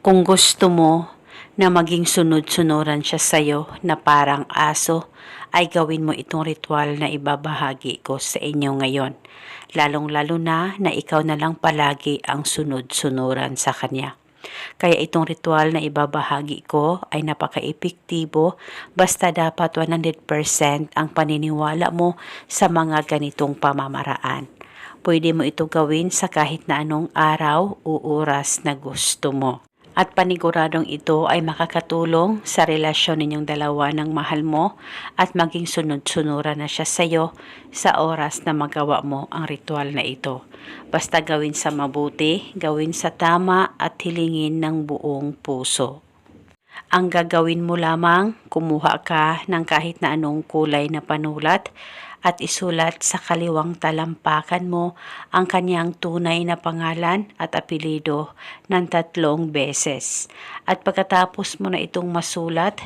Kung gusto mo na maging sunod-sunuran siya sa'yo na parang aso, ay gawin mo itong ritual na ibabahagi ko sa inyo ngayon. Lalong-lalo na ikaw na lang palagi ang sunod-sunuran sa kanya. Kaya itong ritual na ibabahagi ko ay napaka-epektibo basta dapat 100% ang paniniwala mo sa mga ganitong pamamaraan. Pwede mo ito gawin sa kahit na anong araw o oras na gusto mo. At paniguradong ito ay makakatulong sa relasyon ninyong dalawa ng mahal mo at maging sunod-sunuran na siya sa iyo sa oras na magawa mo ang ritual na ito. Basta gawin sa mabuti, gawin sa tama at hilingin ng buong puso. Ang gagawin mo lamang, kumuha ka ng kahit na anong kulay na panulat at isulat sa kaliwang talampakan mo ang kanyang tunay na pangalan at apelido ng 3 beses. At pagkatapos mo na itong masulat,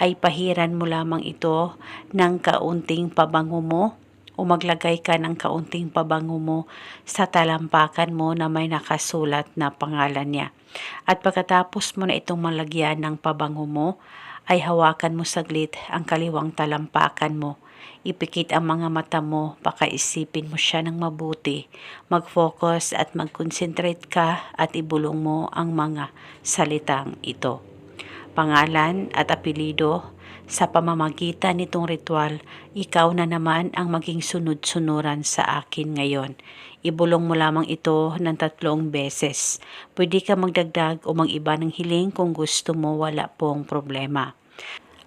ay pahiran mo lamang ito ng kaunting pabango mo o maglagay ka ng kaunting pabango mo sa talampakan mo na may nakasulat na pangalan niya. At pagkatapos mo na itong malagyan ng pabango mo, ay hawakan mo saglit ang kaliwang talampakan mo. Ipikit ang mga mata mo, pakaisipin mo siya ng mabuti, mag-focus at mag-concentrate ka at ibulong mo ang mga salitang ito. Pangalan at apelido, sa pamamagitan nitong ritual, ikaw na naman ang maging sunod-sunuran sa akin ngayon. Ibulong mo lamang ito ng 3 beses. Pwede ka magdagdag o mag-iba ng hiling kung gusto mo, wala pong problema.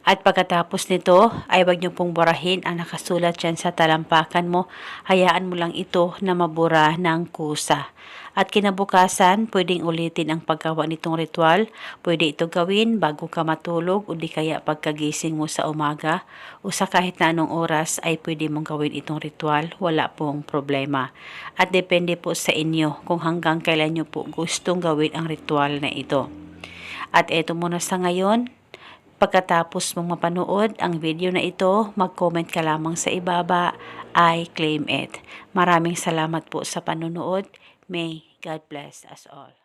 At pagkatapos nito ay huwag niyo pong burahin ang nakasulat dyan sa talampakan mo. Hayaan mo lang ito na mabura ng kusa. At kinabukasan, pwedeng ulitin ang paggawa nitong ritual. Pwede ito gawin bago ka matulog o di kaya pagkagising mo sa umaga o sa kahit na anong oras ay pwede mong gawin itong ritual. Wala pong problema. At depende po sa inyo kung hanggang kailan nyo po gustong gawin ang ritual na ito. At eto muna sa ngayon. Pagkatapos mong mapanood ang video na ito, mag-comment ka lamang sa ibaba, I claim it. Maraming salamat po sa panonood. May God bless us all.